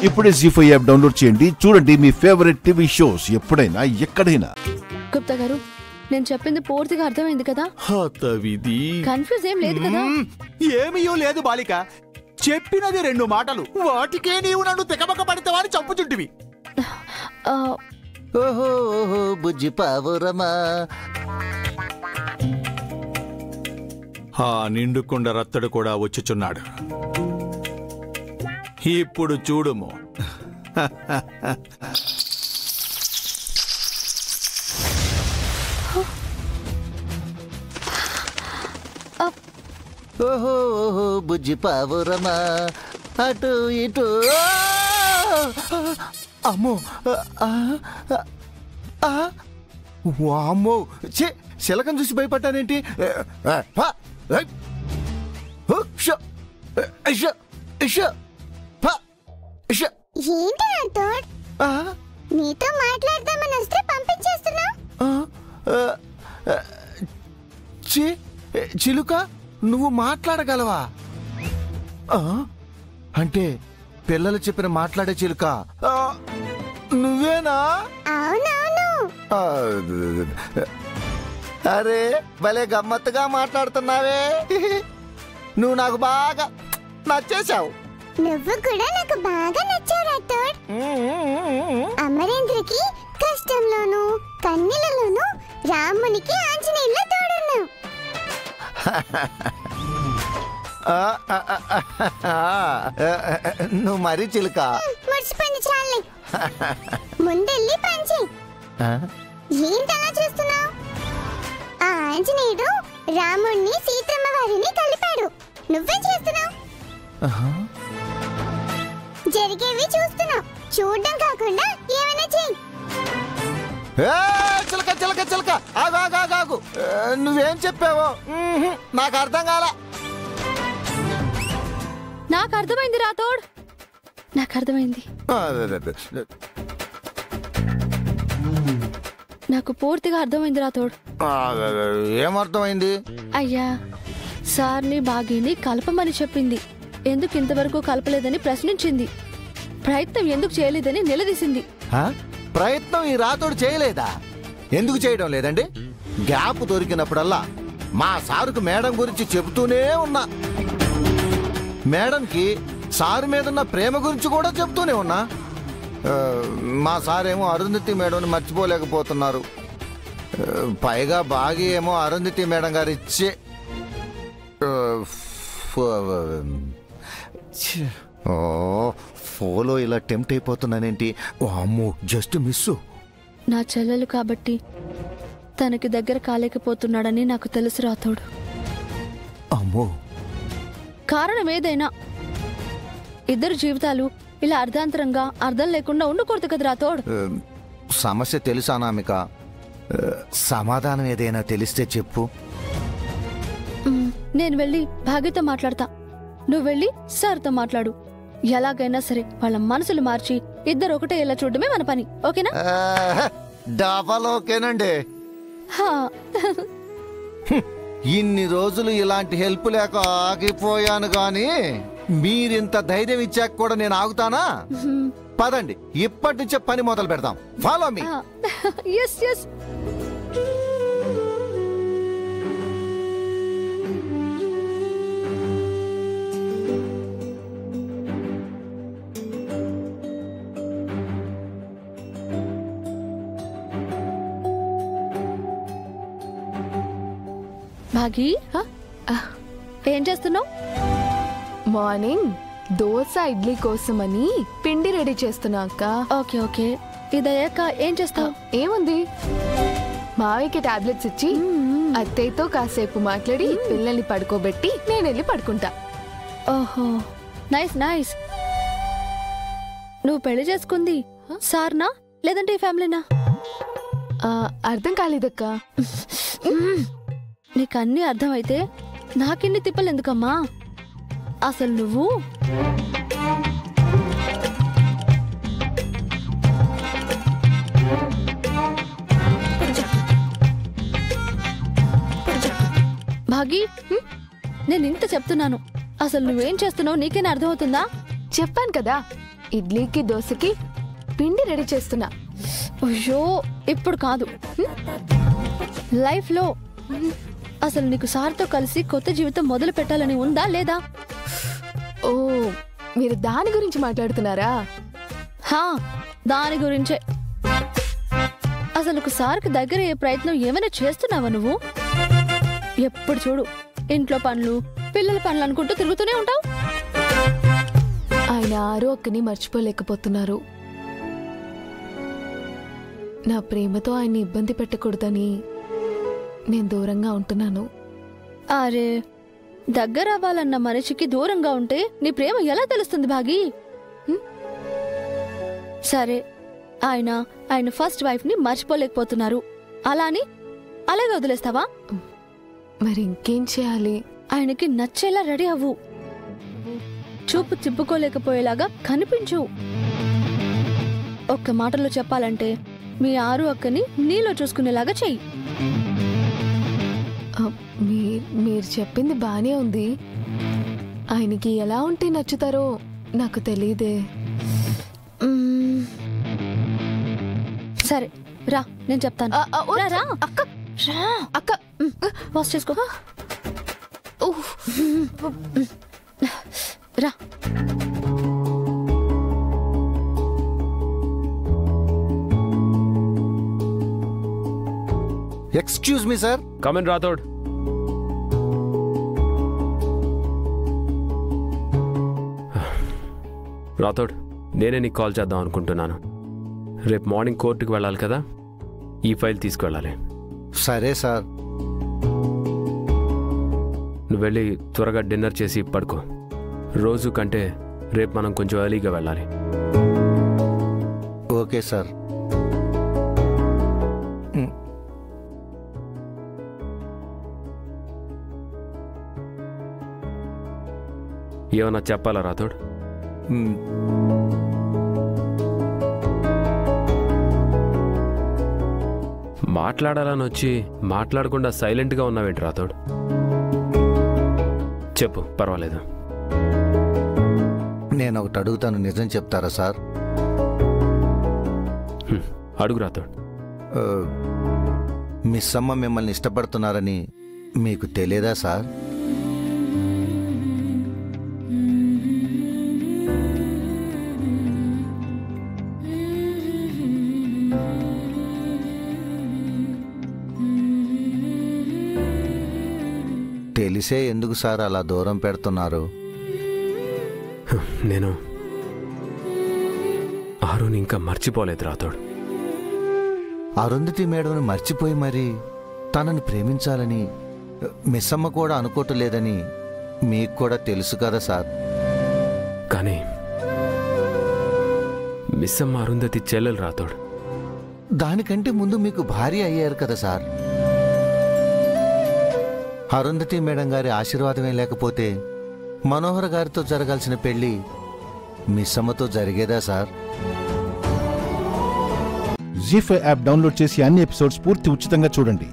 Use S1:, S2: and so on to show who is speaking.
S1: ఇప్పుడే జీ5 app download చేయండి. చూడండి మీ ఫేవరెట్ టీవీ షోస్ ఎప్పుడైనా ఎక్కడైనా.
S2: గుప్తా గారు, నేను చెప్పింది పూర్తిగా అర్థమైంది కదా? కన్ఫ్యూజ్ ఏం లేదు కదా?
S3: ఏమీయో లేదు బాలిక. చెప్పినది 2 మాటలు, వాటికే నీవు నన్ను తెగబక పడితేవాని చంపుచుంటివి.
S4: ఓహో ఓహో బుజ్జి పావురమా.
S3: ఆ నిండుకొండ రత్తడు కూడా వచ్చుచున్నాడు. ఇప్పుడు చూడుము.
S4: ఓహో ఓహో బుజ్జి పావురమా, అటు ఇటు. అమ్మో వామ్మో, చిలకం చూసి భయపడ్డానేంటి?
S5: నీతో మాట్లాడదామని వస్తే పంపించేస్తున్నా.
S4: చిలుక, నువ్వు మాట్లాడగలవా? అంటే పిల్లలు చెప్పిన మాట్లాడే చిలుక నువ్వేనా?
S5: అవునవును.
S4: అరే భలే గమ్మత్తుగా మాట్లాడుతున్నావే. నువ్వు నాకు బాగా నచ్చేశావు.
S5: నువ్వు కూడా నాకు బాగా నచ్చావు రాథోడ్. అమరేంద్రకి కష్టంలోను కన్నీళ్ళలోను రామునికి ఆంజనేయుల్లో తోడున్నావు.
S4: నువ్వు మరీ చిలుక.
S5: మర్చిపోయింది చాలే. ముందెళ్ళి పంచి. ఏంటలా చూస్తున్నావు? ఆ ఆంజనేయుడు రాముణ్ణి సీతమ్మ వారిని కలిపాడు. నువ్వేం చేస్తున్నావు? జరిగేవి చూస్తున్నావు. చూడడం కాకుండా ఏమైనా చెయ్యి.
S4: చిలక చిలక చిలక, ఆగు. నువ్వేం చెప్పావో నాకు అర్థం కాల.
S2: నాకు అర్థమైంది రాథోడ్, నాకు అర్థమైంది. నాకు పూర్తిగా అర్థమైంది రాథోడ్.
S4: ఏమర్థమైంది?
S2: అయ్యా, సార్ని బాగీని కలపమని చెప్పింది. ఎందుకు ఇంతవరకు కలపలేదని ప్రశ్నించింది. ప్రయత్నం ఎందుకు చేయలేదని నిలదీసింది.
S4: ప్రయత్నం ఈ రాతోడు చేయలేదా? ఎందుకు చేయడం లేదండి? గ్యాప్ దొరికినప్పుడల్లా మా సారుకు మేడం గురించి చెబుతూనే ఉన్నా. మేడంకి సారు మీదున్న ప్రేమ గురించి కూడా చెబుతూనే ఉన్నా. మా సారేమో అరుంధతి మేడం మర్చిపోలేకపోతున్నారు. పైగా బాగా ఏమో అరుంధతి మేడం గారు ఇచ్చే ఫోలో ఇలా టెంప్ట్ అయిపోతున్నానేంటి? అమ్మో, జస్ట్ మిస్సు.
S2: నా చెల్లెలు కాబట్టి తనకి దగ్గర కాలేకపోతున్నాడని నాకు తెలుసు రాథోడు.
S4: అమ్మో,
S2: కారణం ఏదైనా ఇద్దరు జీవితాలు ఇలా అర్ధాంతరంగా అర్థం లేకుండా ఉండకూడదు కదా రాథోడ్.
S4: సమస్య తెలుసా నామిక? సమాధానం ఏదైనా తెలిస్తే చెప్పు.
S2: నేను వెళ్ళి భాగ్యతో మాట్లాడతా, నువ్వు వెళ్ళి సార్తో మాట్లాడు. ఎలాగైనా సరే వాళ్ళ మనసులు మార్చి ఇద్దరు ఒకటే ఇలా చూడడమే మన పని. ఓకేనా?
S4: డబల్ ఓకేనండి. ఇన్ని రోజులు ఇలాంటి హెల్ప్ లేక ఆగిపోయాను గాని మీరింత ధైర్యం ఇచ్చాక కూడా నేను ఆగుతానా? పదండి, ఇప్పటి నుంచే పని మొదలు పెడదాం. Follow me.
S2: yes yes. Baaghi, ఏం చేస్తున్నావు?
S6: మార్నింగ్ దోశ ఇడ్లీ కోసమని పిండి రెడీ చేస్తున్నా అక్క.
S2: ఓకే ఓకే, ఇదయ్యాక ఏం చేస్తావు?
S6: ఏముంది, మావికి టాబ్లెట్స్ ఇచ్చి అత్తయ్యతో కాసేపు మాట్లాడి పిల్లల్ని పడుకోబెట్టి నేను వెళ్ళి పడుకుంటా.
S2: ఓహో, నైస్ నైస్. నువ్వు పెళ్లి చేసుకుంది సార్నా లేదంటే ఈ ఫ్యామిలీనా?
S6: అర్థం కాలేదక్క.
S2: నీకన్నీ అర్థమైతే నాకిన్ని తిప్పలు ఎందుకమ్మా? అసలు నువ్వు భాగి, నేను ఇంత చెప్తున్నాను, అసలు నువ్వేం చేస్తున్నావు నీకేనా అర్థమవుతుందా?
S6: చెప్పాను కదా, ఇడ్లీకి దోశకి పిండి రెడీ చేస్తున్నా.
S2: అయ్యో ఇప్పుడు కాదు. లైఫ్లో అసలు నీకు సార్తో కలిసి కొత్త జీవితం మొదలు పెట్టాలని ఉందా లేదా?
S6: ఓ, మీరు దాని గురించి మాట్లాడుతున్నారా?
S2: హా, దాని గురించే. అసలు సార్కి దగ్గర అయ్యే ప్రయత్నం ఏమైనా చేస్తున్నావా నువ్వు? ఎప్పుడు చూడు ఇంట్లో పనులు, పిల్లల పనులు అనుకుంటూ తిరుగుతూనే ఉంటావు.
S6: ఆయన ఆరో అక్కని మర్చిపోలేకపోతున్నారు. నా ప్రేమతో ఆయన్ని ఇబ్బంది పెట్టకూడదని నేను దూరంగా ఉంటున్నాను.
S2: అరే, దగ్గర అవ్వాలన్న మనిషికి దూరంగా ఉంటే నీ ప్రేమ ఎలా తెలుస్తుంది భాగి? సరే, ఆయన ఫస్ట్ వైఫ్ ని మర్చిపోలేకపోతున్నారు, అలానే అలాగే వదిలేస్తావా?
S6: మరి ఇంకేం చేయాలి?
S2: ఆయనకి నచ్చేలా రెడీ అవ్వు. చూపు తిప్పుకోలేకపోయేలాగా కనిపించు. ఒక్క మాటలో చెప్పాలంటే మీ ఆరు అక్కని నీలో చూసుకునేలాగా చెయ్యి.
S6: మీరు చెప్పింది బానే ఉంది. ఆయనకి ఎలా ఉంటే నచ్చుతారో నాకు తెలీదే.
S2: సరే రా, నేను చెప్తాను. రా
S6: అక్క, అక్క
S2: వాష్ చేసుకో. రా.
S4: Excuse me sir.
S7: Come in Rathod. Rathod, నేనే నీకు కాల్ చేద్దాం అనుకుంటున్నాను. రేపు మార్నింగ్ కోర్టుకు వెళ్ళాలి కదా, ఈ ఫైల్ తీసుకువెళ్ళాలి.
S4: సరే సార్.
S7: నువ్వు వెళ్ళి త్వరగా డిన్నర్ చేసి పడుకో. రోజు కంటే రేపు మనం కొంచెం ఎర్లీగా వెళ్ళాలి.
S4: Okay sir.
S7: ఏమన్నా చెప్పాలా రాథోడ్? మాట్లాడాలని వచ్చి మాట్లాడకుండా సైలెంట్గా ఉన్నావేంటి రాథోడ్? చెప్పు, పర్వాలేదు.
S4: నేను ఒకటి అడుగుతాను, నిజం చెప్తారా సార్?
S7: అడుగు రాథోడ్.
S4: మిస్ అమ్మ మిమ్మల్ని ఇష్టపడుతున్నారని మీకు తెలియదా సార్? తెలిసే ఎందుకు సార్ అలా దూరం పెడుతున్నారు?
S7: నేను ఆరుని ఇంకా మర్చిపోలేదు రాథోడ్.
S4: అరుంధతి మేడంను మర్చిపోయి మరి తనని ప్రేమించాలని మిస్ అమ్మ కూడా అనుకోవట్లేదని మీకు కూడా తెలుసు కదా సార్.
S7: కానీ మిస్ అమ్మ అరుంధతి చెల్లెలు రాథోడ్.
S4: దానికంటే ముందు మీకు భార్య అయ్యారు కదా సార్. అరుంధతి మేడం గారి ఆశీర్వాదమే లేకపోతే మనోహర్ గారితో జరగాల్సిన పెళ్లి మిస్ అమ్మతో జరిగేదా సార్?
S1: జీ5 యాప్ డౌన్లోడ్ చేసి అన్ని ఎపిసోడ్స్ పూర్తి ఉచితంగా చూడండి.